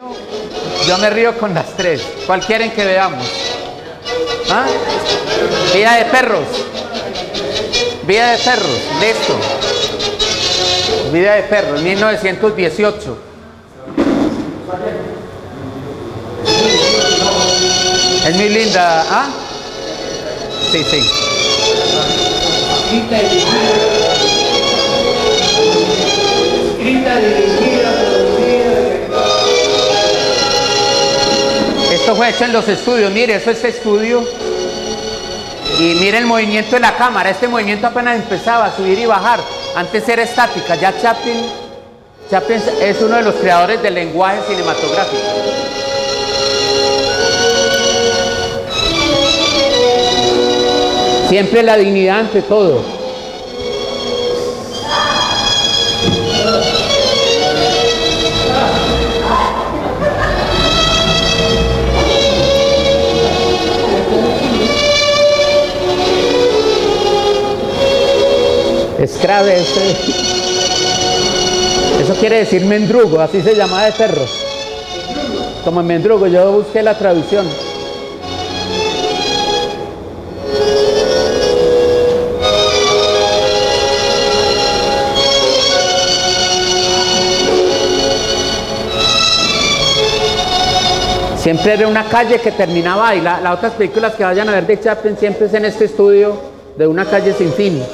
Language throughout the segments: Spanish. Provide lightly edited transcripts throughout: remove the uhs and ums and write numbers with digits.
Yo me río con las tres. ¿Cuál quieren que veamos? ¿Ah? Vida de perros. Vida de perros. Listo. Vida de perros, 1918. Es muy linda. ¿Ah? Sí, sí. Escrita y dirigida, producida. Esto fue hecho en los estudios. Mire, eso es estudio. Y mire el movimiento de la cámara. Este movimiento apenas empezaba a subir y bajar. Antes era estática. Ya Chaplin es uno de los creadores del lenguaje cinematográfico. Siempre la dignidad ante todo. Escrave, eso quiere decir mendrugo, así se llamaba de perro. Como mendrugo, yo busqué la traducción. Siempre era una calle que terminaba ahí. Las otras películas que vayan a ver de Chaplin siempre es en este estudio de una calle sin fin.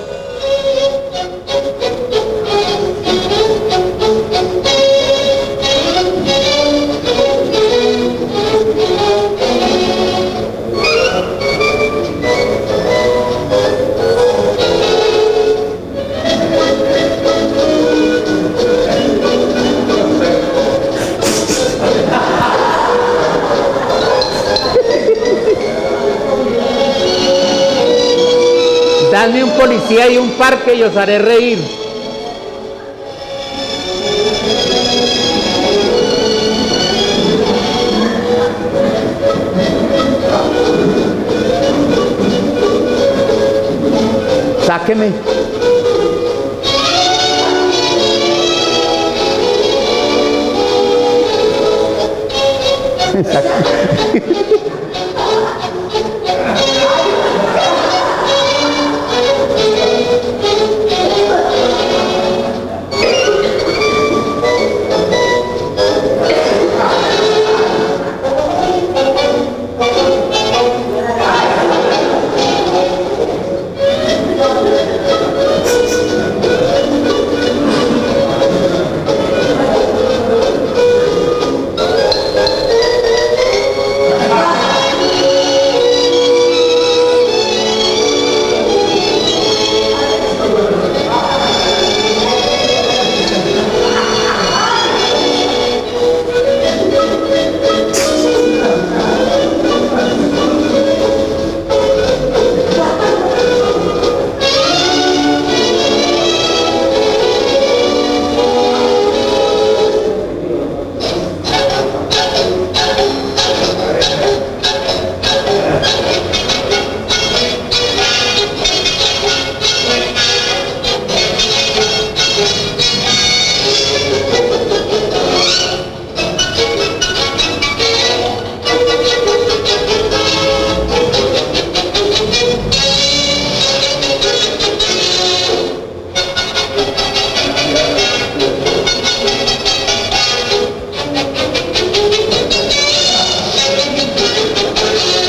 Dadme un policía y un parque y os haré reír. Sáqueme.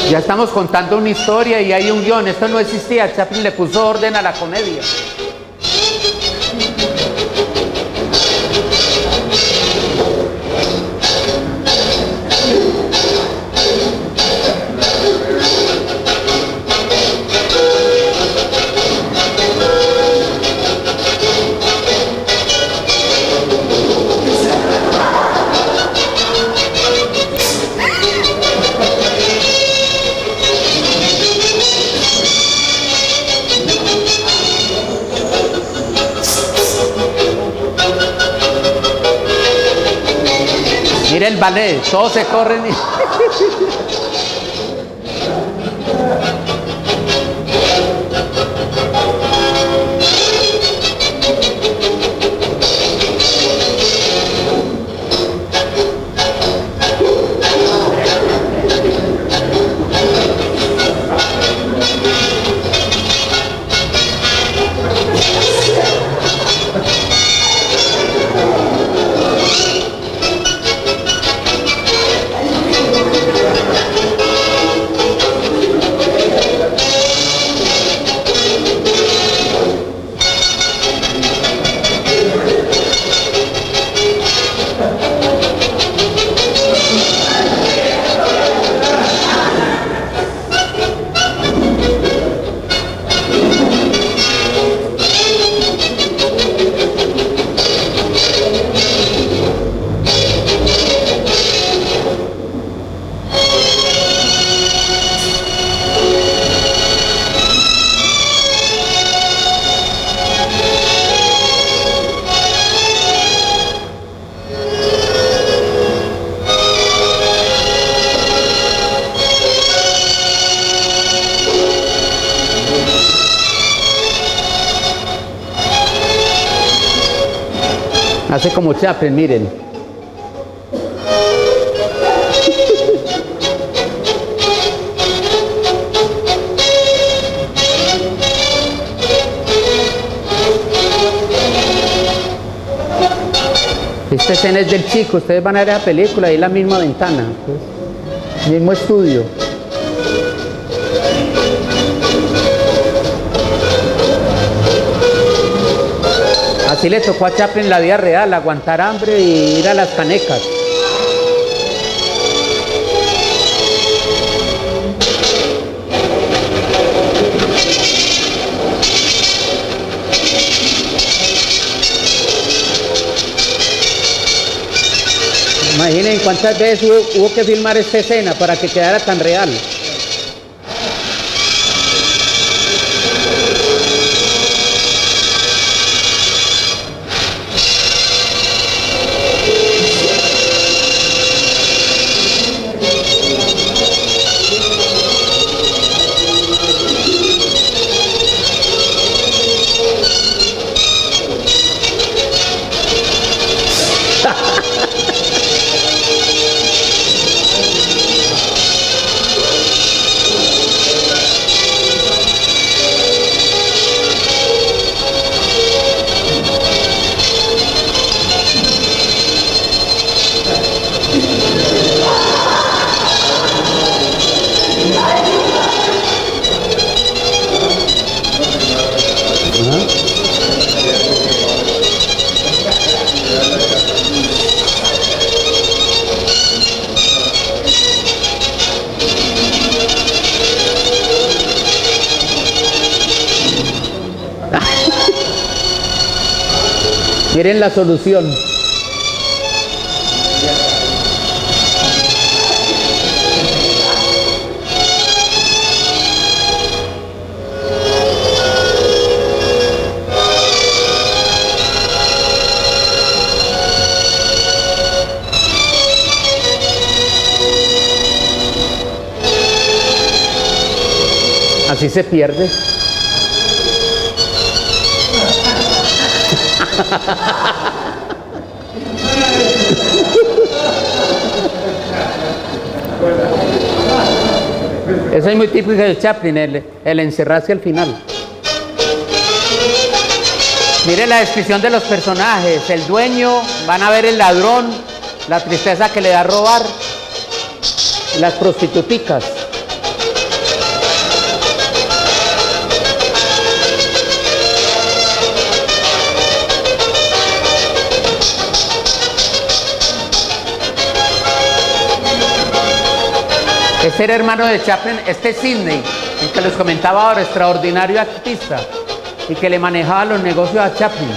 Ya estamos contando una historia y hay un guión. Esto no existía. Chaplin le puso orden a la comedia. Mira el ballet, todos se corren y... Hace como Chaplin, miren. Esta escena es del chico, ustedes van a ver la película y la misma ventana, pues, mismo estudio. Así le tocó a Chaplin la vida real, aguantar hambre y ir a las canecas. Imaginen cuántas veces hubo que filmar esta escena para que quedara tan real. Miren la solución. Así se pierde. Eso es muy típico de Chaplin, el encerrarse al final. Mire la descripción de los personajes. El dueño, van a ver el ladrón, la tristeza que le da robar, las prostituticas. Este era hermano de Chaplin, este es Sidney, el que les comentaba ahora, extraordinario artista y que le manejaba los negocios a Chaplin.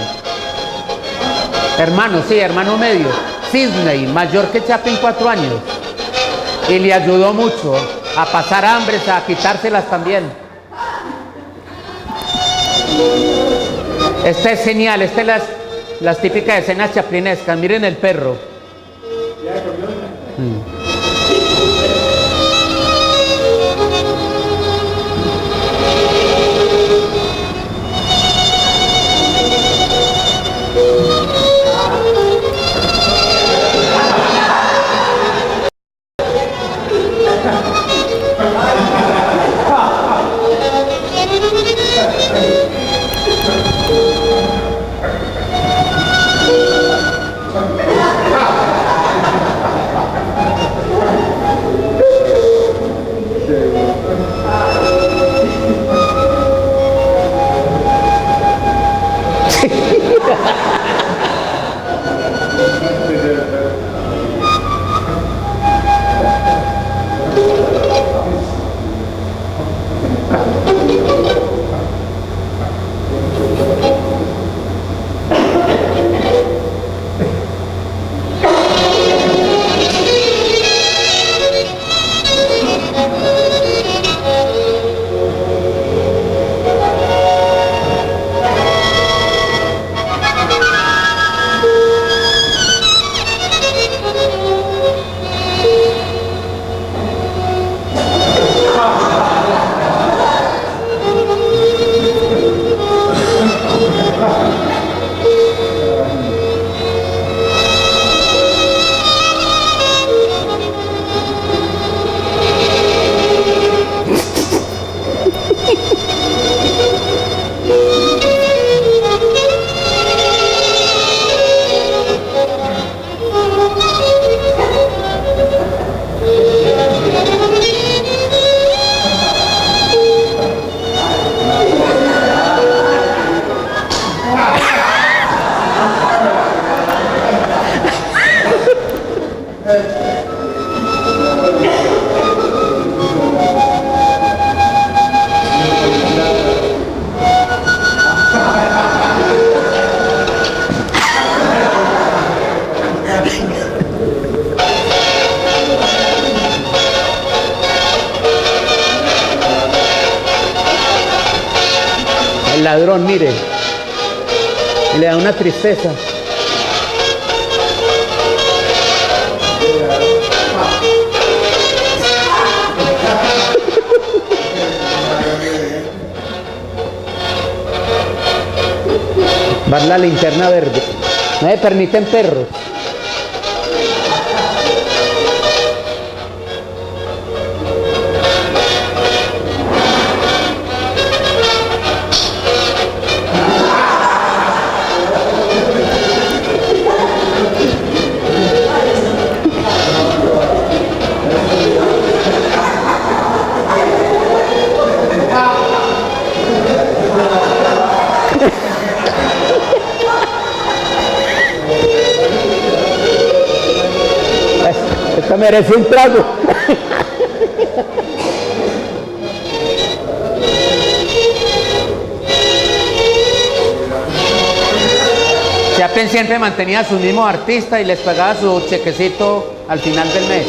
Hermano, sí, hermano medio. Sidney, mayor que Chaplin 4 años. Y le ayudó mucho a pasar hambres, a quitárselas también. Esta es genial, esta es las típicas escenas chaplinescas. Miren el perro. El ladrón, mire, y le da una tristeza. Va la linterna verde. No se permiten perros. Esto merece un trago. Chaplin siempre mantenía a sus mismos artistas y les pagaba su chequecito al final del mes.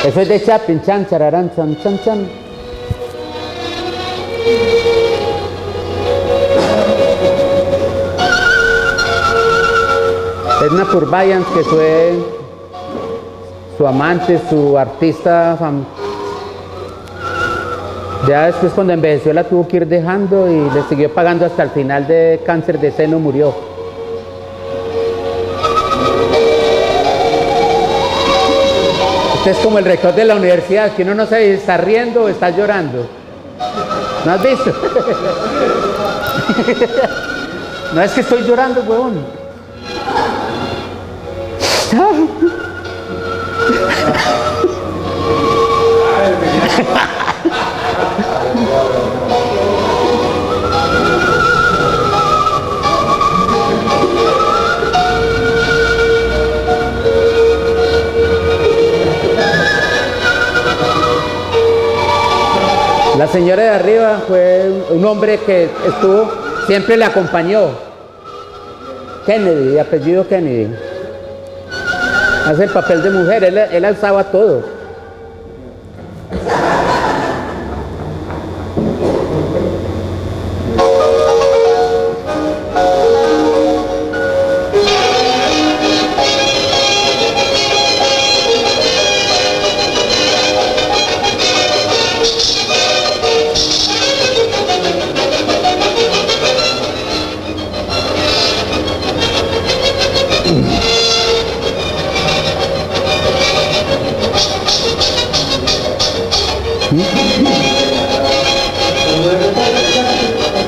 Eso es de Chaplin, chan, chararán, chan, chan, chan. Edna Purviance, que fue su amante, su artista, ya después cuando envejeció la tuvo que ir dejando y le siguió pagando hasta el final de cáncer de seno, murió. Este es como el rector de la universidad, que uno no sabe si está riendo o está llorando. ¿No has visto? No es que estoy llorando, huevón. La señora de arriba fue un hombre que estuvo, siempre le acompañó. Kennedy, de apellido Kennedy. Hace el papel de mujer, él alzaba todo.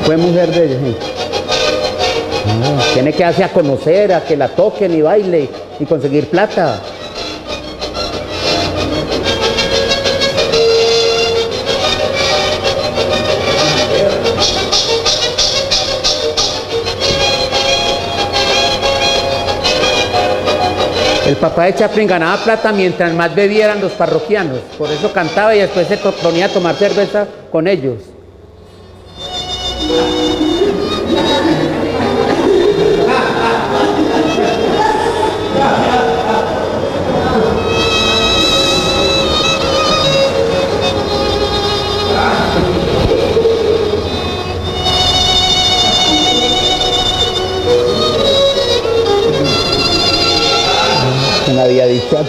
Fue mujer de ella, sí. Tiene que darse a conocer, a que la toquen y baile y conseguir plata. El papá de Chaplin ganaba plata mientras más bebieran los parroquianos, por eso cantaba y después se ponía a tomar cerveza con ellos. dicha.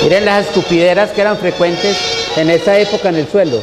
Miren las escupideras que eran frecuentes en esa época en el suelo.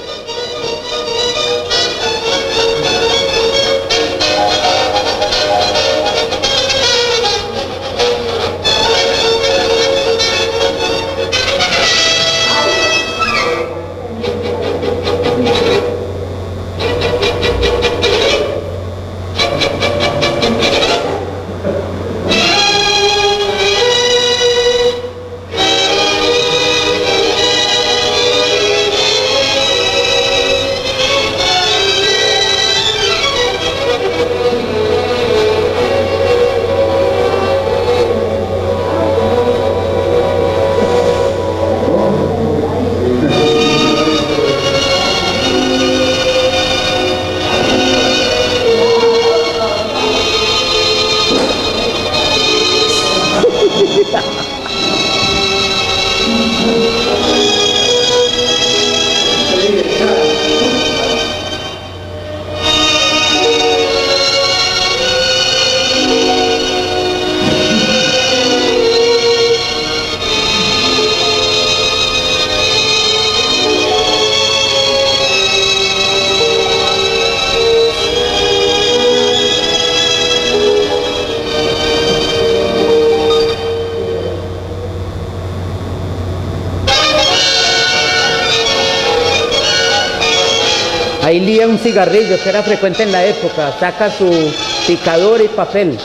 Ahí lía un cigarrillo que era frecuente en la época, saca su picador y papel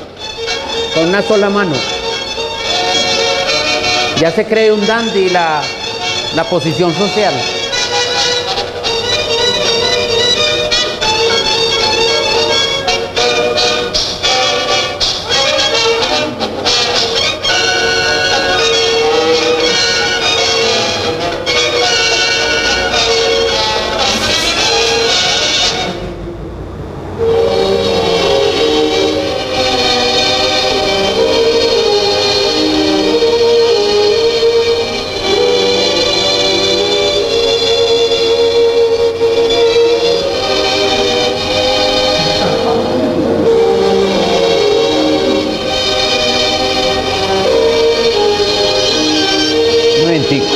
con una sola mano. Ya se cree un dandy la posición social. Un momentico.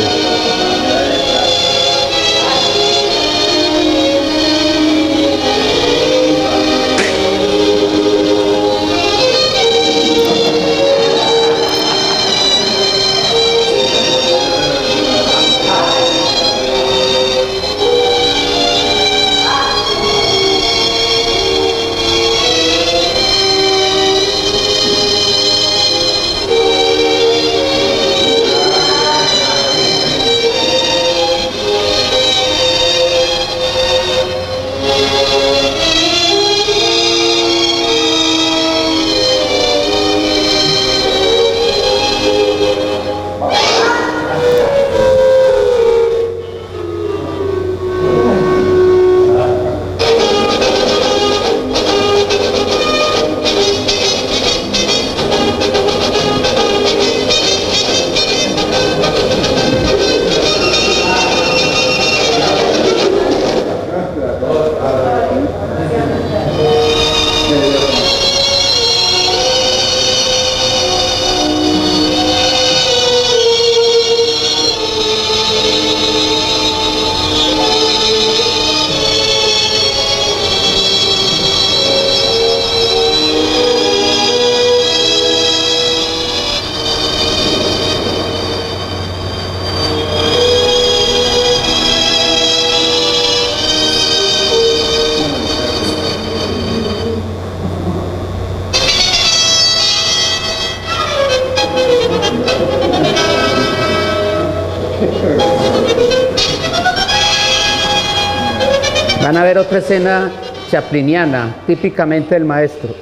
Van a ver otra escena chapliniana, típicamente del maestro.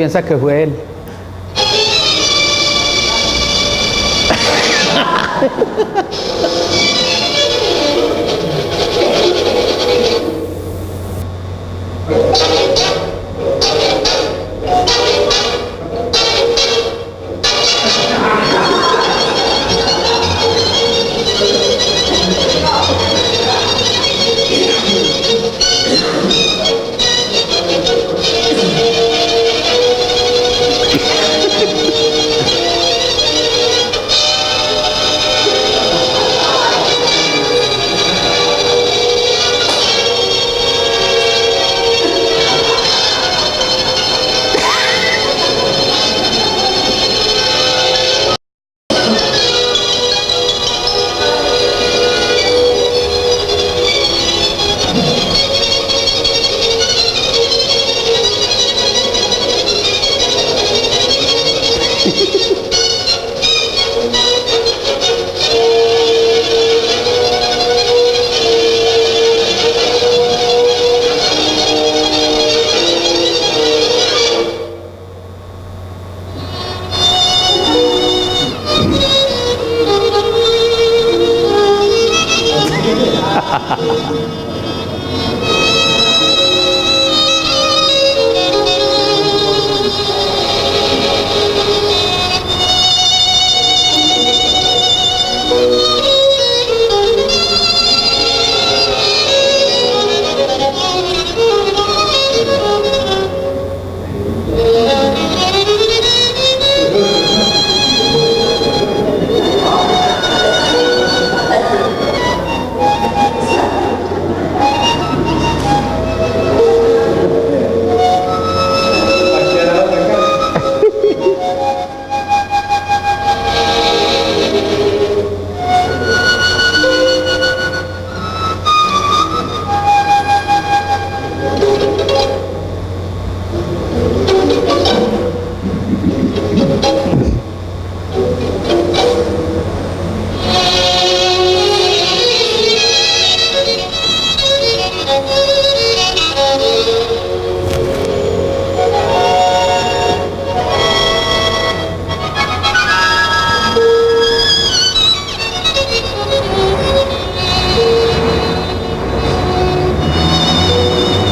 piensa que fue él.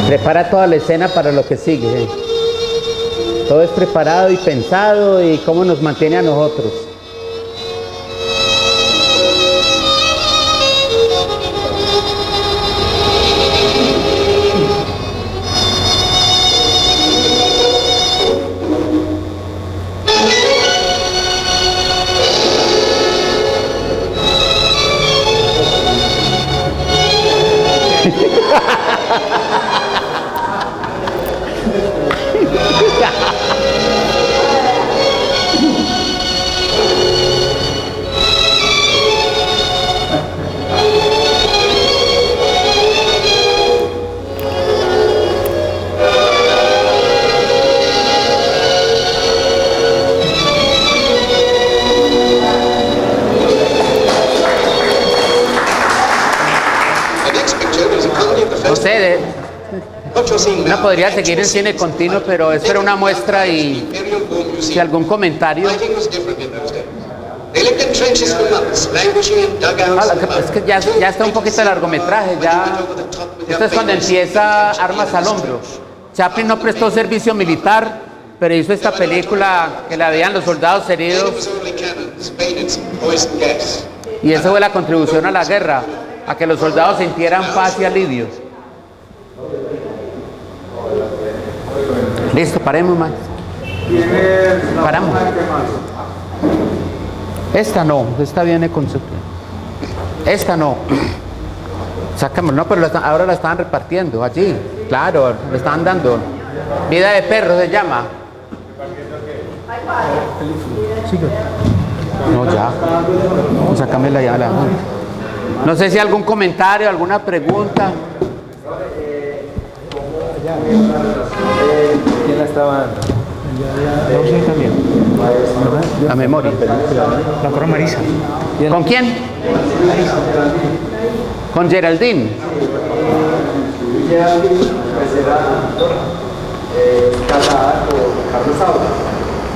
Prepara toda la escena para lo que sigue. Todo es preparado y pensado y cómo nos mantiene a nosotros. No sé, uno podría seguir en cine continuo, pero es para una muestra y si algún comentario. Es que ya está un poquito de largometraje, ya. Esto es cuando empieza Armas al Hombro. Chaplin no prestó servicio militar, pero hizo esta película que la veían los soldados heridos. Y esa fue la contribución a la guerra, a que los soldados sintieran paz y alivio. Listo, paremos más. Paramos. Esta no, esta viene con su... Esta no. Sácamelo, no, pero ahora la estaban repartiendo allí. Claro, le estaban dando. Vida de perro se llama. No, ya. Sácamela ya. No sé si algún comentario, alguna pregunta. ¿Quién la estaba dando? Sí, también. A memoria. La Cora Marisa. ¿Con quién? Con Geraldine. casada con Carlos Saura.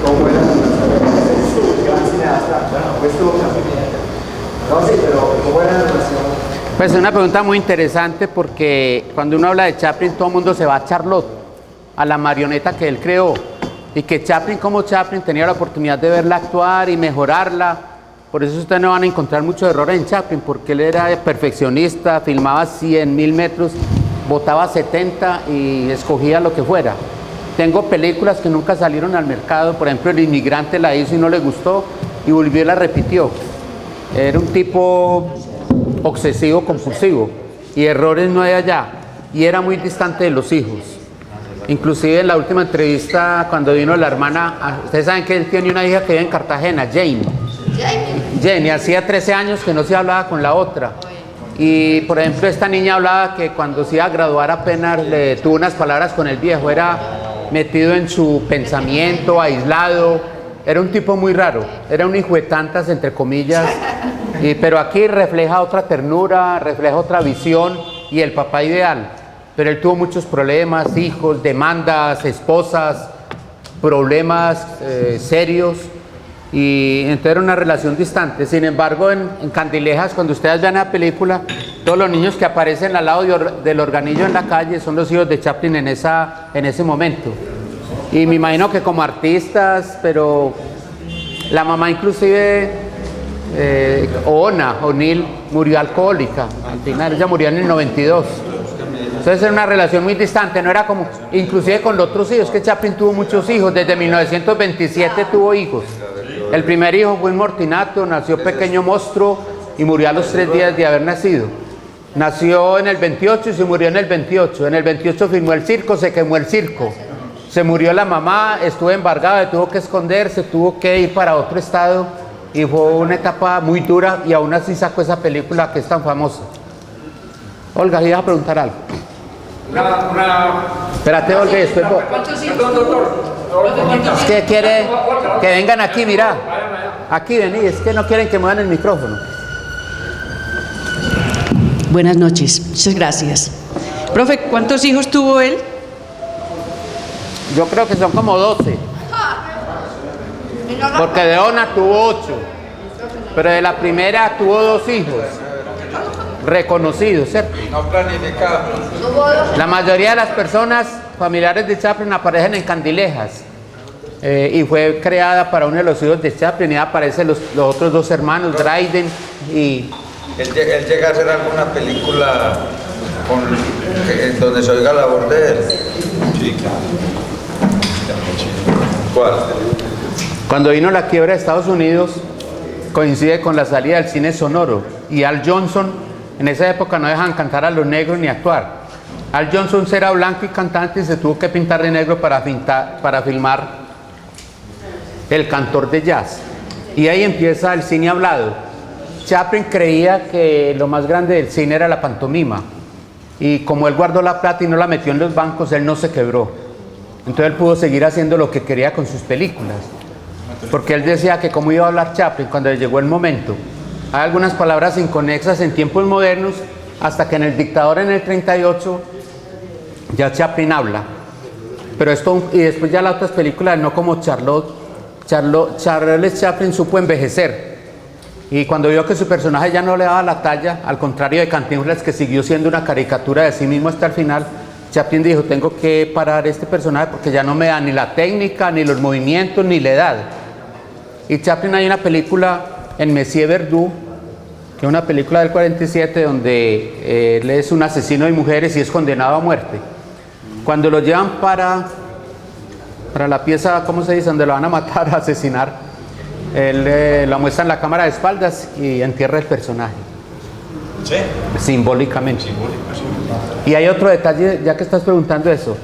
¿Cómo era su gran cineasta? Bueno, pues tuvo no, sí, pero ¿cómo era la relación? Pues es una pregunta muy interesante porque cuando uno habla de Chaplin todo el mundo se va a Charlotte, a la marioneta que él creó, y que Chaplin como Chaplin tenía la oportunidad de verla actuar y mejorarla. Por eso ustedes no van a encontrar muchos errores en Chaplin, porque él era perfeccionista, filmaba 100.000 metros, botaba 70 y escogía lo que fuera. Tengo películas que nunca salieron al mercado, por ejemplo El Inmigrante la hizo y no le gustó y volvió y la repitió. Era un tipo obsesivo compulsivo y errores no hay allá, y era muy distante de los hijos. Inclusive en la última entrevista cuando vino la hermana, ustedes saben que él tiene una hija que vive en Cartagena, Jane, hacía 13 años que no se hablaba con la otra, y por ejemplo esta niña hablaba que cuando se iba a graduar apenas le tuvo unas palabras con el viejo, era metido en su pensamiento, aislado, era un tipo muy raro, era un hijo de tantas entre comillas. Pero aquí refleja otra ternura, refleja otra visión y el papá ideal. Pero él tuvo muchos problemas, hijos, demandas, esposas, problemas serios, y entonces era una relación distante. Sin embargo, en Candilejas, cuando ustedes vean la película, todos los niños que aparecen al lado del organillo en la calle son los hijos de Chaplin en ese momento. Y me imagino que como artistas, pero la mamá inclusive... O'Neill murió alcohólica, al final ella murió en el 92. Entonces era una relación muy distante, no era como, inclusive con los otros hijos, que Chaplin tuvo muchos hijos, desde 1927 tuvo hijos. El primer hijo fue un Mortinato, nació pequeño monstruo y murió a los 3 días de haber nacido. Nació en el 28 y se murió en el 28. En el 28 filmó el circo, se quemó el circo. Se murió la mamá, estuvo embargada, tuvo que esconderse, tuvo que ir para otro estado. Y fue una etapa muy dura y aún así sacó esa película que es tan famosa. Olga, ¿ibas a preguntar algo? Espérate, Olga, después vos. Perdón, doctor. Es que quiere que vengan aquí, mira. Aquí vení, es que no quieren que muevan el micrófono. Buenas noches, muchas gracias. Profe, ¿cuántos hijos tuvo él? Yo creo que son como 12. Porque de Ona tuvo 8, pero de la primera tuvo 2 hijos reconocidos, ¿cierto? No planificado. La mayoría de las personas familiares de Chaplin aparecen en Candilejas, y fue creada para uno de los hijos de Chaplin, y aparecen los otros 2 hermanos, Dryden y... Él llega a hacer alguna película donde se oiga la voz de él. Sí, claro. ¿Cuál? Cuando vino la quiebra de Estados Unidos, coincide con la salida del cine sonoro, y Al Johnson, en esa época no dejan cantar a los negros ni actuar. Al Johnson era blanco y cantante y se tuvo que pintar de negro para filmar El cantor de jazz. Y ahí empieza el cine hablado. Chaplin creía que lo más grande del cine era la pantomima, y como él guardó la plata y no la metió en los bancos, él no se quebró. Entonces él pudo seguir haciendo lo que quería con sus películas. Porque él decía que cómo iba a hablar Chaplin cuando le llegó el momento. Hay algunas palabras inconexas en tiempos modernos, hasta que en El Dictador en el 38 ya Chaplin habla. Pero esto, y después ya las otras películas, no como Charles Chaplin supo envejecer. Y cuando vio que su personaje ya no le daba la talla, al contrario de Cantinflas, que siguió siendo una caricatura de sí mismo hasta el final, Chaplin dijo, tengo que parar este personaje porque ya no me da ni la técnica, ni los movimientos, ni la edad. Y Chaplin, hay una película en Monsieur Verdoux, que es una película del 47, donde él es un asesino de mujeres y es condenado a muerte. Cuando lo llevan para la pieza, ¿cómo se dice?, donde lo van a matar, a asesinar, él la muestra en la cámara de espaldas y entierra el personaje. ¿Sí? Simbólicamente. Y hay otro detalle, ya que estás preguntando eso.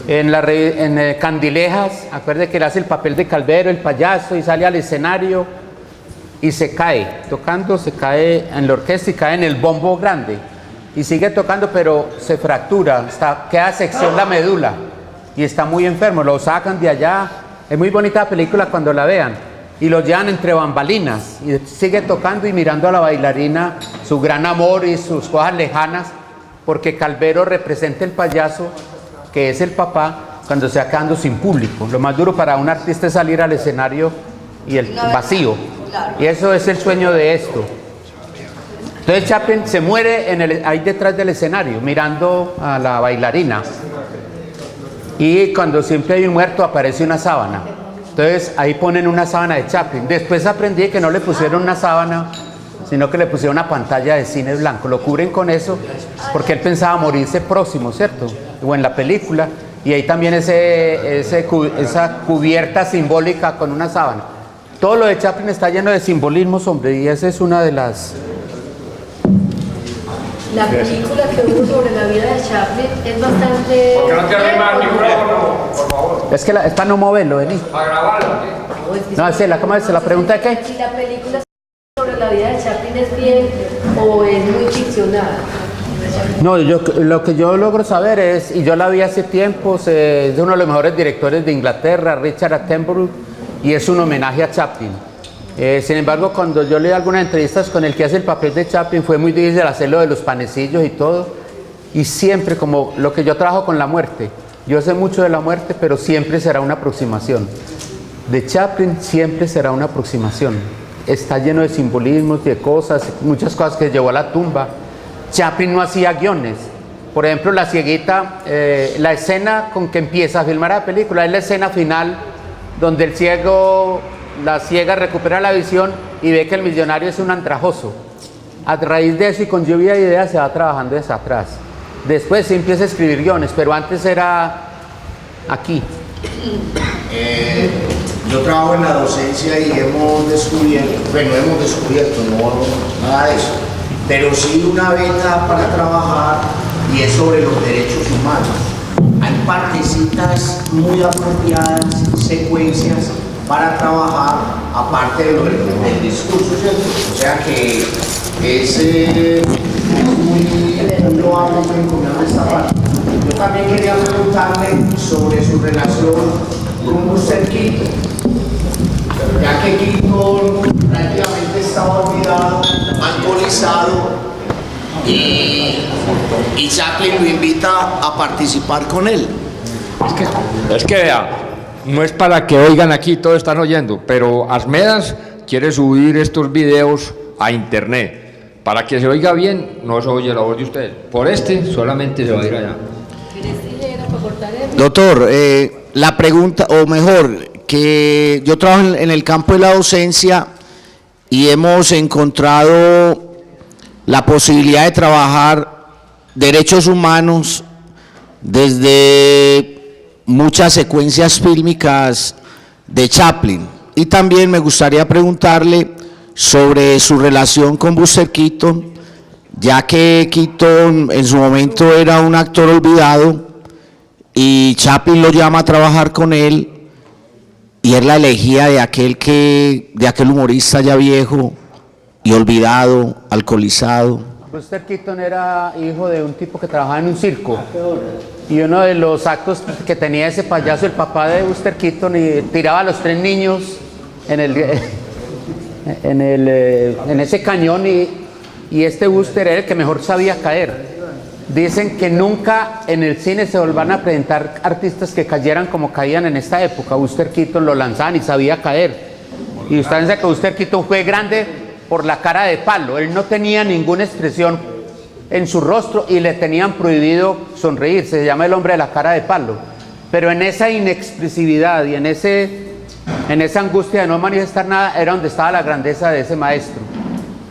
En Candilejas, acuérdate que él hace el papel de Calvero, el payaso, y sale al escenario y se cae, tocando, se cae en la orquesta y cae en el bombo grande. Y sigue tocando, pero se fractura, queda sección la médula y está muy enfermo. Lo sacan de allá. Es muy bonita la película cuando la vean. Y lo llevan entre bambalinas y sigue tocando y mirando a la bailarina, su gran amor y sus cosas lejanas, porque Calvero representa el payaso, que es el papá, cuando se va quedando sin público. Lo más duro para un artista es salir al escenario y el vacío. Y eso es el sueño de esto. Entonces Chaplin se muere ahí detrás del escenario, mirando a la bailarina. Y cuando siempre hay un muerto aparece una sábana. Entonces ahí ponen una sábana de Chaplin. Después aprendí que no le pusieron una sábana, sino que le pusieron una pantalla de cine blanco. Lo cubren con eso porque él pensaba morirse próximo, ¿cierto? O en la película. Y ahí también esa cubierta simbólica con una sábana. Todo lo de Chaplin está lleno de simbolismos, hombre, y esa es una de las... La película que hubo sobre la vida de Chaplin es bastante... ¿Por qué no te arrimas el micrófono, por favor? Es que es para no moverlo, vení. Para grabarla, ¿qué? No, ¿cómo es? ¿La pregunta de qué? Si la película sobre la vida de Chaplin es fiel o es muy ficcionada. No, lo que yo logro saber es, y yo la vi hace tiempos, es uno de los mejores directores de Inglaterra, Richard Attenborough, y es un homenaje a Chaplin. Sin embargo, cuando yo leí algunas entrevistas con el que hace el papel de Chaplin, fue muy difícil hacerlo de los panecillos y todo, y siempre, como lo que yo trabajo con la muerte, yo sé mucho de la muerte, pero siempre será una aproximación. De Chaplin siempre será una aproximación. Está lleno de simbolismos, de cosas, muchas cosas que llevó a la tumba. Chaplin no hacía guiones. Por ejemplo, La cieguita, la escena con que empieza a filmar la película es la escena final donde el ciego, la ciega recupera la visión y ve que el millonario es un andrajoso. A raíz de eso y con lluvia de ideas se va trabajando desde atrás. Después se empieza a escribir guiones, pero antes era aquí. Yo trabajo en la docencia y hemos descubierto, no nada de eso, pero sí una beta para trabajar y es sobre los derechos humanos. Hay partecitas muy apropiadas, secuencias para trabajar aparte del discurso, ¿cierto? O sea que es muy loable que encontrar esta parte. Yo también quería preguntarle sobre su relación con Buster Keaton, ya que Keaton prácticamente estaba olvidado, alcoholizado, y Chaplin lo invita a participar con él. Es que vea, no es para que oigan aquí, todos están oyendo, pero Asmedas quiere subir estos videos a internet. Para que se oiga bien, no se oye la voz de ustedes. Por solamente se va a ir allá. Doctor, la pregunta, o mejor, que yo trabajo en el campo de la docencia y hemos encontrado la posibilidad de trabajar derechos humanos desde muchas secuencias fílmicas de Chaplin. Y también me gustaría preguntarle sobre su relación con Buster Keaton, ya que Keaton en su momento era un actor olvidado y Chaplin lo llama a trabajar con él y es la elegía de aquel humorista ya viejo y olvidado, alcoholizado. Buster Keaton era hijo de un tipo que trabajaba en un circo y uno de los actos que tenía ese payaso, el papá de Buster Keaton, y tiraba a los 3 niños en ese cañón y este Buster era el que mejor sabía caer. Dicen que nunca en el cine se volvan a presentar artistas que cayeran como caían en esta época. Buster Keaton lo lanzaban y sabía caer. Y ustedes saben que Buster Keaton fue grande por la cara de palo. Él no tenía ninguna expresión en su rostro y le tenían prohibido sonreír. Se llama el hombre de la cara de palo. Pero en esa inexpresividad y en esa angustia de no manifestar nada era donde estaba la grandeza de ese maestro.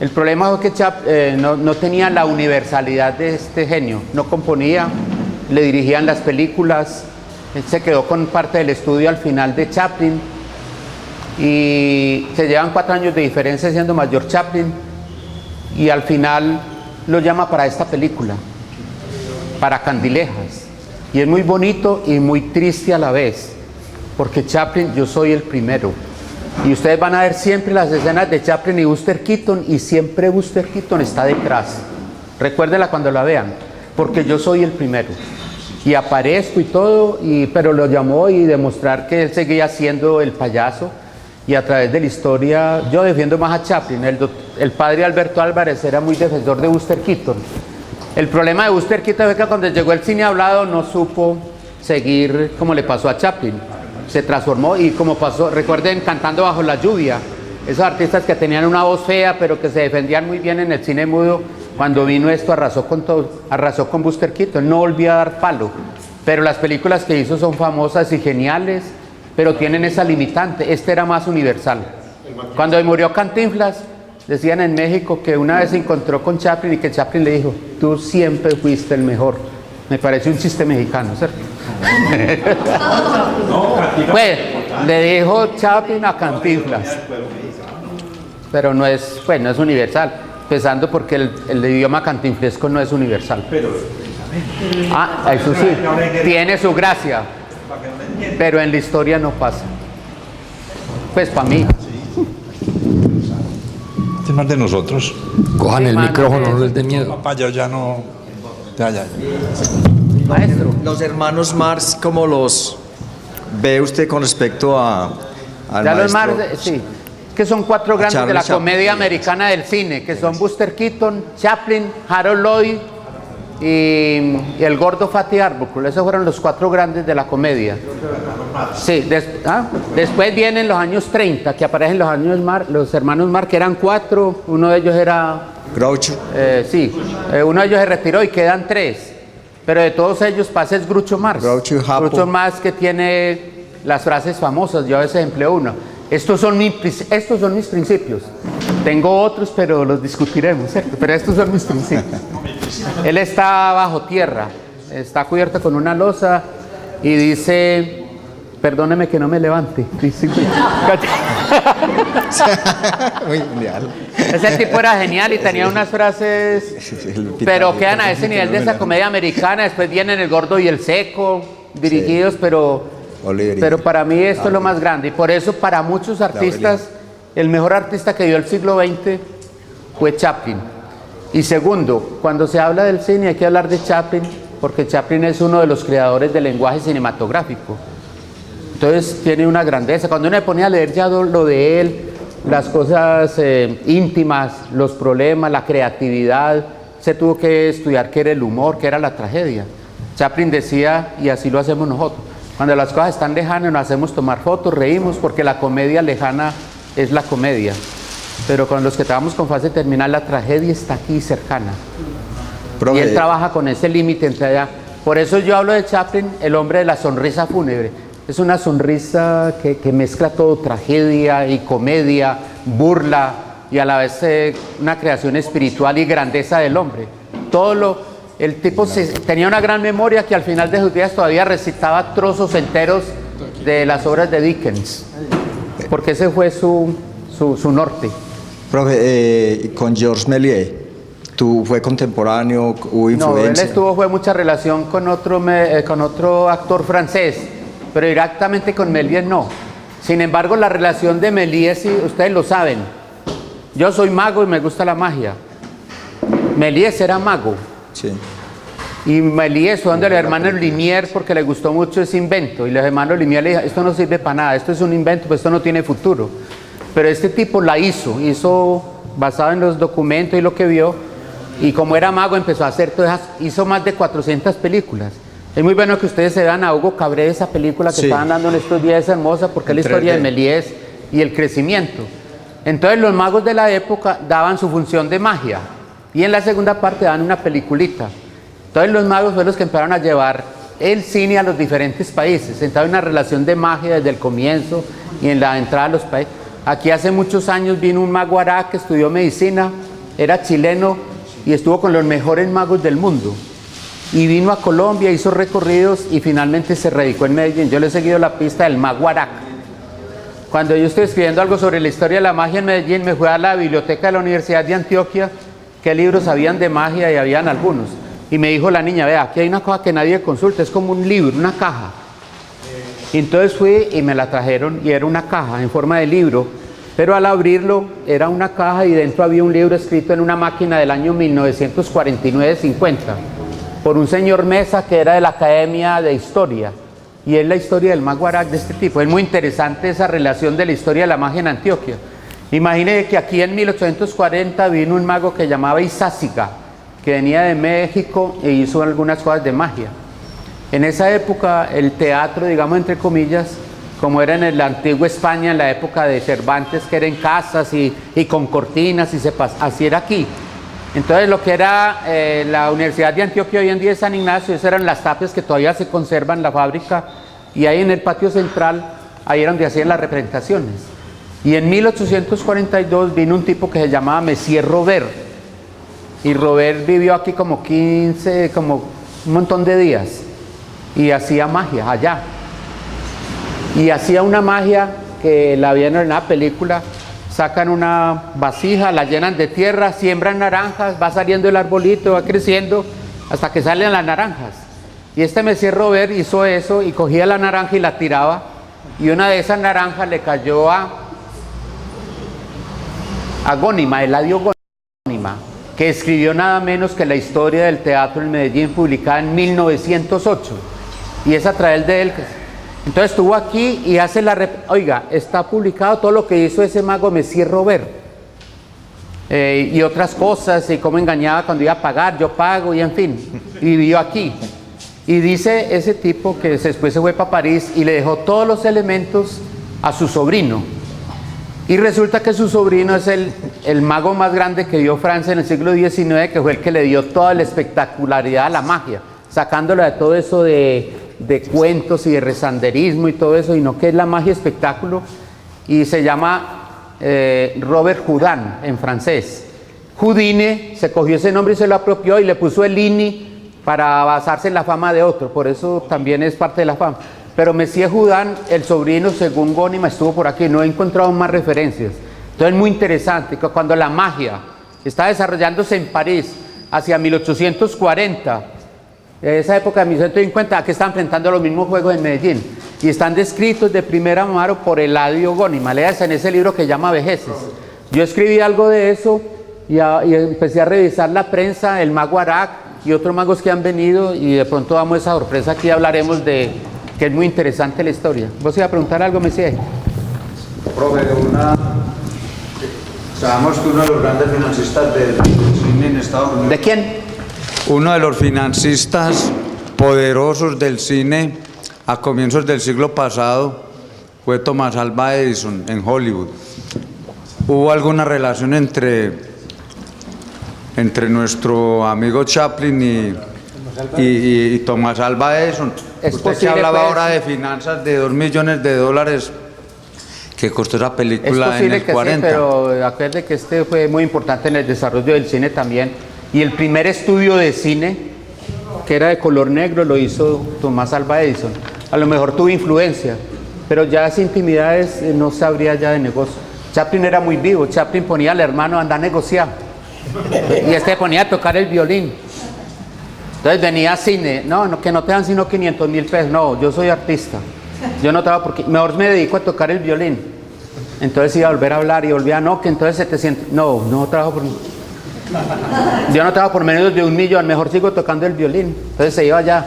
El problema fue que Chaplin no tenía la universalidad de este genio. No componía, le dirigían las películas. Él se quedó con parte del estudio al final de Chaplin. Y se llevan 4 años de diferencia siendo mayor Chaplin. Y al final lo llama para esta película, para Candilejas. Y es muy bonito y muy triste a la vez. Porque Chaplin, yo soy el primero. Y ustedes van a ver siempre las escenas de Chaplin y Buster Keaton, y siempre Buster Keaton está detrás. Recuérdenla cuando la vean, porque yo soy el primero. Y aparezco y todo, pero lo llamó y demostrar que él seguía siendo el payaso. Y a través de la historia, yo defiendo más a Chaplin. El padre Alberto Álvarez era muy defensor de Buster Keaton. El problema de Buster Keaton fue que cuando llegó el cine hablado no supo seguir como le pasó a Chaplin. Se transformó y como pasó, recuerden, Cantando bajo la lluvia, esos artistas que tenían una voz fea pero que se defendían muy bien en el cine mudo, cuando vino esto arrasó con todo, arrasó con Buster Keaton, no volvió a dar palo. Pero las películas que hizo son famosas y geniales, pero tienen esa limitante. Este era más universal. Cuando murió Cantinflas, decían en México que una vez se encontró con Chaplin y que Chaplin le dijo: tú siempre fuiste el mejor. Me parece un chiste mexicano, ¿cierto? Pues le dijo Chaplin a Cantinflas, pero no es, pues, no es universal, empezando porque el idioma cantinflesco no es universal. Eso sí, tiene su gracia, pero en la historia no pasa. Pues para mí. Este es más de nosotros. Cojan el micrófono, no les dé miedo. Papá, yo ya no. Ya. Maestro. Los hermanos Marx, ¿cómo los ve usted con respecto al Ya los maestro? más, sí, que son cuatro grandes de la Charlie Chaplin. comedia americana del cine, que son Buster Keaton, Chaplin, Harold Lloyd y el gordo Fatty Arbuckle. Esos fueron los cuatro grandes de la comedia. Sí, después vienen los años 30, que aparecen los hermanos Marx, que eran cuatro, uno de ellos era... Groucho. Uno de ellos se retiró y quedan tres. Pero de todos ellos pasa es Groucho Marx. Groucho y Japo. Groucho Marx, que tiene las frases famosas, yo a veces empleo una. Estos son mis principios. Tengo otros, pero los discutiremos, ¿cierto? Pero estos son mis principios. Él está bajo tierra, está cubierto con una losa y dice: perdóneme que no me levante. Dice, Muy genial. ese tipo era genial y tenía unas frases, pero quedan a ese nivel de esa comedia americana. Después vienen El Gordo y el Seco, dirigidos, pero para mí esto es lo más grande. Y por eso para muchos artistas, el mejor artista que dio el siglo XX fue Chaplin. Y segundo, cuando se habla del cine hay que hablar de Chaplin, porque Chaplin es uno de los creadores del lenguaje cinematográfico. Entonces tiene una grandeza. Cuando uno se pone a leer ya lo de él, las cosas íntimas, los problemas, la creatividad, se tuvo que estudiar qué era el humor, qué era la tragedia. Chaplin decía, y así lo hacemos nosotros: cuando las cosas están lejanas nos hacemos tomar fotos, reímos, porque la comedia lejana es la comedia. Pero con los que trabajamos con fase terminal, la tragedia está aquí cercana. Y él trabaja con ese límite entre allá. Por eso yo hablo de Chaplin, el hombre de la sonrisa fúnebre. Es una sonrisa que mezcla todo, tragedia y comedia, burla y a la vez una creación espiritual y grandeza del hombre. El tipo tenía una gran memoria, que al final de sus días todavía recitaba trozos enteros de las obras de Dickens, porque ese fue su norte. Profe, con Georges Méliès, ¿tú fue contemporáneo, hubo influencia? No, él fue mucha relación con otro actor francés, pero directamente con Méliès no. Sin embargo, la relación de Méliès, sí, ustedes lo saben. Yo soy mago y me gusta la magia. Méliès era mago. Sí. Y Méliès fue donde los hermanos Lumière, porque le gustó mucho ese invento. Y los hermanos Lumière le dijeron: esto no sirve para nada, esto es un invento, pues esto no tiene futuro. Pero este tipo la hizo basado en los documentos y lo que vio. Y como era mago, empezó a hacer todas, hizo más de 400 películas. Es muy bueno que ustedes se vean a Hugo Cabré, esa película que estaban dando en estos días, es hermosa, porque es la historia de Méliès y el crecimiento. Entonces los magos de la época daban su función de magia, y en la segunda parte daban una peliculita. Entonces los magos fueron los que empezaron a llevar el cine a los diferentes países. Entonces hay una relación de magia desde el comienzo y en la entrada a los países. Aquí hace muchos años vino un mago ará que estudió medicina, era chileno y estuvo con los mejores magos del mundo. Y vino a Colombia, hizo recorridos y finalmente se radicó en Medellín. Yo le he seguido la pista del mago Arak. Cuando yo estoy escribiendo algo sobre la historia de la magia en Medellín, me fui a la biblioteca de la Universidad de Antioquia, qué libros habían de magia, y habían algunos. Y me dijo la niña: vea, aquí hay una cosa que nadie consulta, es como un libro, una caja. Y entonces fui y me la trajeron y era una caja en forma de libro, pero al abrirlo era una caja y dentro había un libro escrito en una máquina del año 1949-50 por un señor Mesa, que era de la Academia de Historia, y es la historia del mago Arak de este tipo. Es muy interesante esa relación de la historia de la magia en Antioquia. Imagínense que aquí en 1840 vino un mago que llamaba Izáciga, que venía de México e hizo algunas cosas de magia. En esa época el teatro, digamos entre comillas, como era en la antigua España, en la época de Cervantes, que era en casas y con cortinas, así era aquí. Entonces lo que era la Universidad de Antioquia hoy en día es San Ignacio, esas eran las tapias que todavía se conservan en la fábrica, y ahí en el patio central, ahí era donde hacían las representaciones. Y en 1842 vino un tipo que se llamaba Messier Robert, y Robert vivió aquí como un montón de días, y hacía magia allá. Y hacía una magia que la vieron en la película. Sacan una vasija, la llenan de tierra, siembran naranjas, va saliendo el arbolito, va creciendo hasta que salen las naranjas. Y este Messier Robert hizo eso y cogía la naranja y la tiraba, y una de esas naranjas le cayó a Gónima, Eladio Gónima, que escribió nada menos que la historia del teatro en Medellín, publicada en 1908, y es a través de él que... Entonces estuvo aquí y hace oiga, está publicado todo lo que hizo ese mago Messier Robert, y otras cosas, y cómo engañaba cuando iba a pagar, yo pago, y en fin, y vivió aquí. Y dice ese tipo que después se fue para París y le dejó todos los elementos a su sobrino. Y resulta que su sobrino es el mago más grande que dio Francia en el siglo XIX, que fue el que le dio toda la espectacularidad a la magia, sacándola de todo eso de cuentos y de rezanderismo y todo eso, y no que es la magia espectáculo, y se llama Robert Houdin en francés. Houdini se cogió ese nombre y se lo apropió y le puso el ini para basarse en la fama de otro, por eso también es parte de la fama. Pero Messier Houdin, el sobrino, según Gónima, estuvo por aquí, no he encontrado más referencias. Entonces es muy interesante que cuando la magia está desarrollándose en París hacia 1840, esa época de 1850, que están enfrentando los mismos juegos en Medellín, y están descritos de primera mano por Eladio Gónima. Leas en ese libro que llama Vejeces. Yo escribí algo de eso y empecé a revisar la prensa, el mago Arak y otros magos que han venido, y de pronto damos esa sorpresa. Aquí hablaremos de que es muy interesante la historia. ¿Vos ibas a preguntar algo, Messier? Profe, sabemos que uno de los grandes financistas del cine en Estados Unidos... ¿De quién? Uno de los financistas poderosos del cine a comienzos del siglo pasado fue Thomas Alva Edison en Hollywood. ¿Hubo alguna relación entre nuestro amigo Chaplin y Thomas Alva Edison? Usted que hablaba ahora de finanzas de $2 millones que costó esa película en el 40. Sí, pero acuérdate que este fue muy importante en el desarrollo del cine también. Y el primer estudio de cine, que era de color negro, lo hizo Thomas Alva Edison. A lo mejor tuvo influencia, pero ya las intimidades no sabría ya de negocio. Chaplin era muy vivo. Chaplin ponía al hermano a andar a negociar, y este ponía a tocar el violín. Entonces venía a cine, no, que no te dan sino 500.000 pesos. No, yo soy artista, yo no trabajo porque mejor me dedico a tocar el violín. Entonces iba a volver a hablar y volvía, no, que entonces 700, no trabajo por... Yo no trabajo por menos de $1 millón, mejor sigo tocando el violín. Entonces se iba allá,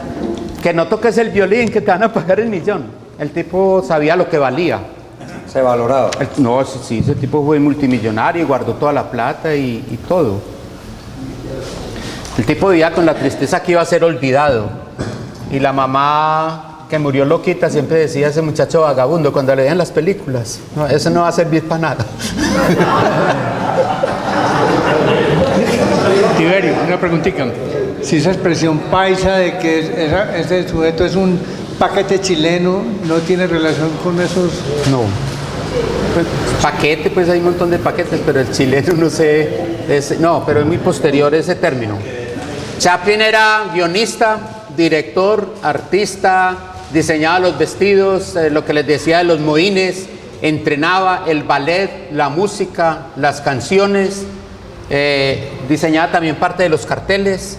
que no toques el violín, que te van a pagar $1 millón. El tipo sabía lo que valía. Se valoraba. No, sí, ese tipo fue multimillonario y guardó toda la plata y todo. El tipo vivía con la tristeza que iba a ser olvidado. Y la mamá, que murió loquita, siempre decía: ese muchacho vagabundo, cuando le veían las películas. No, eso no va a servir para nada. Tiberio, una preguntita. Si esa expresión paisa de que ese sujeto es un paquete chileno, ¿no tiene relación con esos? No. Pues, paquete, pues hay un montón de paquetes, pero el chileno no sé. No, pero es muy posterior ese término. Chaplin era guionista, director, artista, diseñaba los vestidos, lo que les decía de los mohines, entrenaba el ballet, la música, las canciones. Diseñaba también parte de los carteles.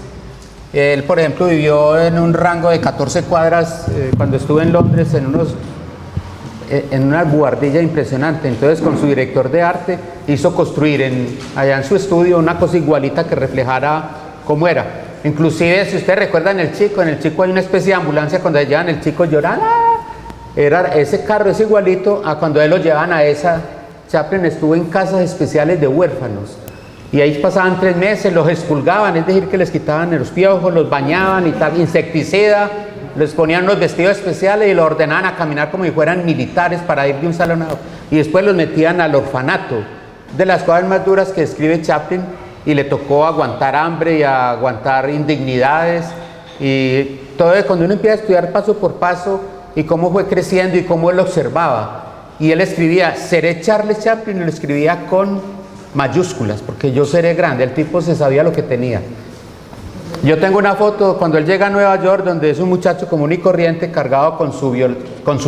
Él, por ejemplo, vivió en un rango de 14 cuadras cuando estuve en Londres, en una buhardilla impresionante. Entonces, con su director de arte, hizo construir allá en su estudio una cosa igualita que reflejara cómo era. Inclusive, si ustedes recuerdan en el Chico hay una especie de ambulancia cuando llevan el Chico llorando. Ese carro es igualito a cuando él lo llevan a esa. Chaplin estuvo en casas especiales de huérfanos. Y ahí pasaban 3 meses, los expulgaban, es decir, que les quitaban los piojos, los bañaban y tal, insecticida, les ponían unos vestidos especiales y los ordenaban a caminar como si fueran militares para ir de un salón a otro. Y después los metían al orfanato. De las cosas más duras que escribe Chaplin, y le tocó aguantar hambre y aguantar indignidades. Y todo eso, cuando uno empieza a estudiar paso por paso y cómo fue creciendo y cómo él observaba. Y él escribía, seré Charles Chaplin, y lo escribía con mayúsculas, porque yo seré grande. El tipo se sabía lo que tenía. Yo tengo una foto cuando él llega a Nueva York, donde es un muchacho común y corriente cargado con su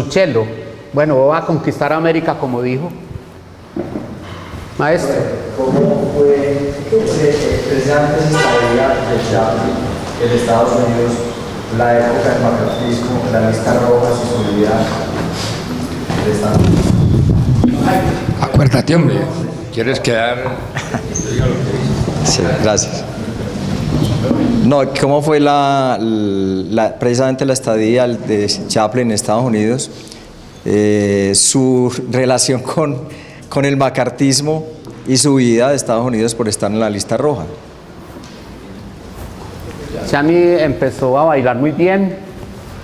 cello. Bueno, voy a conquistar América, como dijo. Maestro. ¿Cómo fue precisamente esa estadía de Chaplin en Estados Unidos, la época del macartismo, la lista roja y su vida de Estados Unidos? Acuérdate, hombre. ¿Quieres quedar? Sí, gracias. No, ¿cómo fue precisamente la estadía de Chaplin en Estados Unidos? Su relación con el macartismo y su vida de Estados Unidos por estar en la lista roja. Chami empezó a bailar muy bien,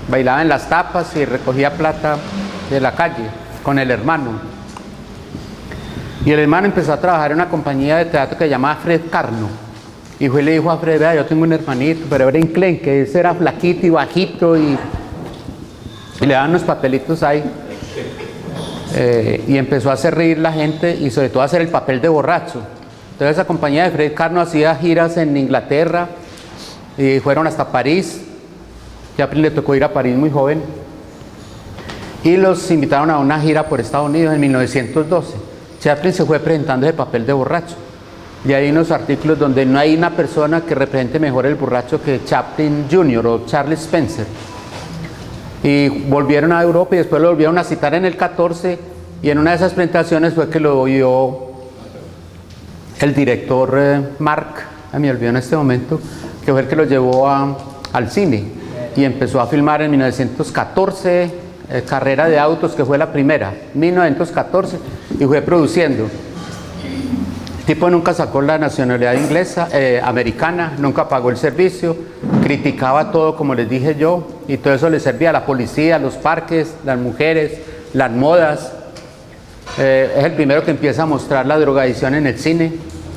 bailaba en las tapas y recogía plata de la calle con el hermano. Y el hermano empezó a trabajar en una compañía de teatro que se llamaba Fred Carno. Y fue y le dijo a Fred, vea, yo tengo un hermanito, pero era enclenque, ese era flaquito y bajito y le daban unos papelitos ahí. Y empezó a hacer reír la gente y sobre todo a hacer el papel de borracho. Entonces esa compañía de Fred Carno hacía giras en Inglaterra y fueron hasta París. Chaplin le tocó ir a París muy joven y los invitaron a una gira por Estados Unidos en 1912. Chaplin se fue presentando ese papel de borracho. Y hay unos artículos donde no hay una persona que represente mejor el borracho que Chaplin Jr. o Charles Spencer. Y volvieron a Europa y después lo volvieron a citar en el 14, y en una de esas presentaciones fue que lo oyó el director Mark, me olvidó en este momento, que fue el que lo llevó al cine y empezó a filmar en 1914 Carrera de Autos, que fue la primera, 1914, y fue produciendo. El tipo nunca sacó la nacionalidad inglesa, americana, nunca pagó el servicio, criticaba todo, como les dije yo, y todo eso le servía a la policía, a los parques, las mujeres, las modas. Es el primero que empieza a mostrar la drogadicción en el cine.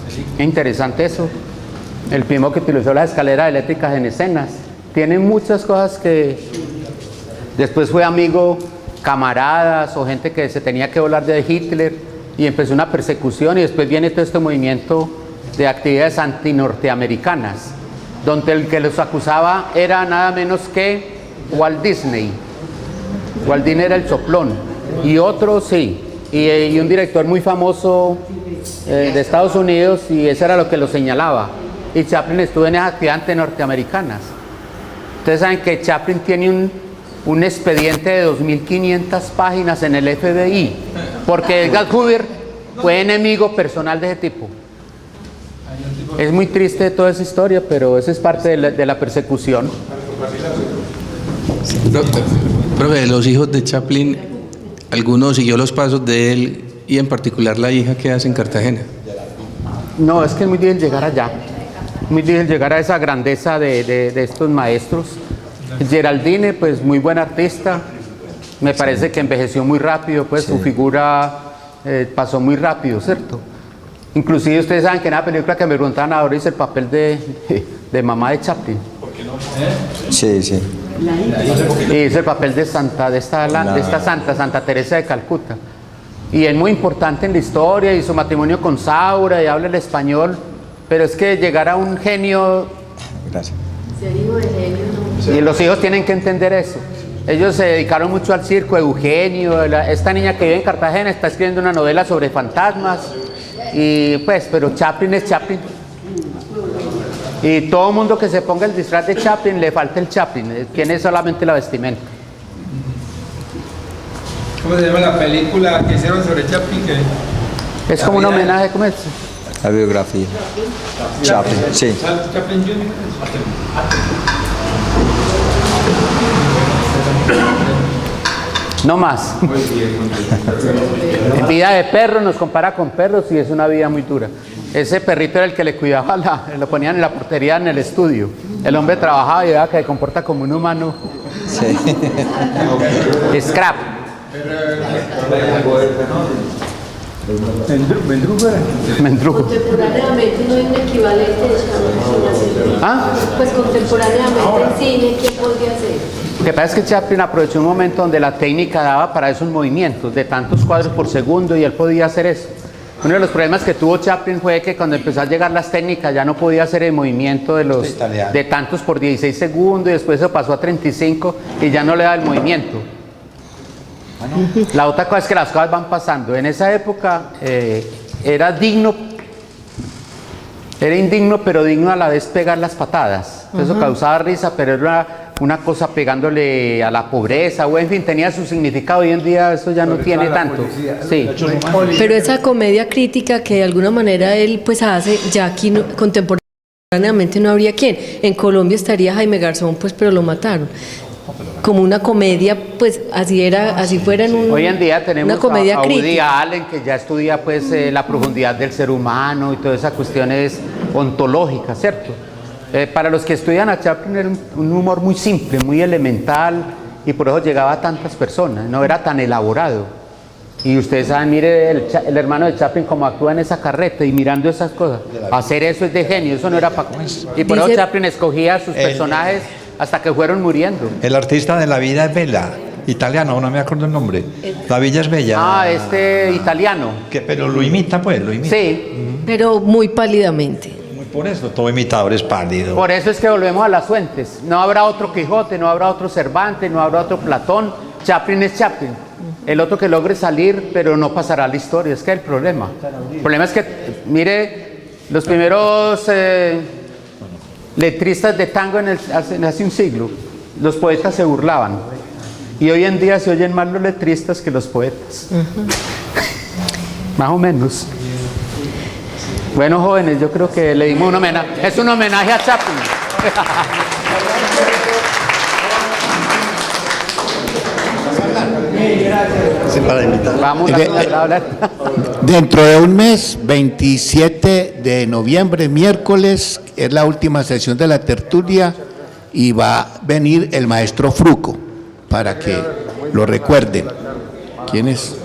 Es interesante eso. El primero que utilizó las escaleras eléctricas en escenas. Tiene muchas cosas que después fue amigo, camaradas o gente que se tenía que volar de Hitler. Y empezó una persecución y después viene todo este movimiento de actividades antinorteamericanas, donde el que los acusaba era nada menos que Walt Disney. Walt Disney era el soplón. Y otro sí, y un director muy famoso de Estados Unidos, y eso era lo que lo señalaba. Y Chaplin estuvo en esas actividades antinorteamericanas. Ustedes saben que Chaplin tiene un expediente de 2.500 páginas en el FBI, porque Edgar Hoover fue enemigo personal de ese tipo. Es muy triste toda esa historia, pero eso es parte de la persecución. Profe, de los hijos de Chaplin, ¿alguno siguió los pasos de él y en particular la hija que hace en Cartagena? No, es que es muy difícil llegar allá, muy difícil llegar a esa grandeza de estos maestros. Geraldine, pues muy buen artista, me parece que envejeció muy rápido, pues su figura pasó muy rápido, ¿cierto? Inclusive ustedes saben que en la película que me preguntaban ahora hice el papel de mamá de Chaplin. ¿Por qué no? Sí, sí. Y hice el papel de esta santa, Santa Teresa de Calcuta. Y es muy importante en la historia, y su matrimonio con Saura, y habla el español, pero es que llegar a un genio... Gracias. Ser hijo de genio, ¿no? Y los hijos tienen que entender eso. Ellos se dedicaron mucho al circo. Eugenio, esta niña que vive en Cartagena, está escribiendo una novela sobre fantasmas. Y pues, pero Chaplin es Chaplin. Y todo mundo que se ponga el disfraz de Chaplin, le falta el Chaplin. Tiene solamente la vestimenta. ¿Cómo se llama la película que hicieron sobre Chaplin? Es como un homenaje, ¿cómo es? La biografía. Chaplin, sí. Chaplin Jr. No más. En vida de perro nos compara con perros y es una vida muy dura. Ese perrito era el que le cuidaba, lo ponían en la portería en el estudio. El hombre trabajaba y veía que se comporta como un humano Sí. Scrap. Mendrugo. Contemporáneamente no hay un equivalente de Chaplin. ¿Ah? Pues contemporáneamente en cine, ¿qué podría ser? Lo que pasa es que Chaplin aprovechó un momento donde la técnica daba para esos movimientos de tantos cuadros por segundo y él podía hacer eso. Uno de los problemas que tuvo Chaplin fue que cuando empezó a llegar las técnicas ya no podía hacer el movimiento de tantos por 16 segundos y después se pasó a 35 y ya no le da el movimiento. La otra cosa es que las cosas van pasando. En esa época era indigno pero digno a la vez pegar las patadas. Eso causaba risa, pero era una cosa pegándole a la pobreza, o en fin, tenía su significado. Hoy en día eso ya no tiene tanto. Sí. Pero esa comedia crítica que de alguna manera él pues hace, ya aquí contemporáneamente no habría quien. En Colombia estaría Jaime Garzón, pues, pero lo mataron. Como una comedia, pues así fuera en Hoy en día tenemos una comedia a Woody crítica. Allen, que ya estudia pues la profundidad del ser humano y todas esas cuestiones ontológicas, ¿cierto? Para los que estudian a Chaplin era un humor muy simple, muy elemental, y por eso llegaba a tantas personas, no era tan elaborado. Y ustedes saben, mire el hermano de Chaplin cómo actúa en esa carreta y mirando esas cosas. Hacer eso es de genio, eso no era para... Y por eso Chaplin escogía a sus personajes hasta que fueron muriendo. El artista de La vida es bella, italiano, no me acuerdo el nombre. La villa es bella. Ah, italiano. Pero lo imita, pues, lo imita. Sí. Pero muy pálidamente. Por eso, todo imitador es pálido. Por eso es que volvemos a las fuentes. No habrá otro Quijote, no habrá otro Cervantes, no habrá otro Platón. Chaplin es Chaplin. El otro que logre salir, pero no pasará a la historia. Es que el problema. El problema es que, mire, los primeros letristas de tango hace un siglo, los poetas se burlaban. Y hoy en día se oyen más los letristas que los poetas. Más o menos. Bueno, jóvenes, yo creo que le dimos un homenaje. Es un homenaje a Chaplin. Sí, para invitar. Vamos a hablar. Dentro de un mes, 27 de noviembre, miércoles, es la última sesión de la tertulia y va a venir el maestro Fruco para que lo recuerden. ¿Quién es?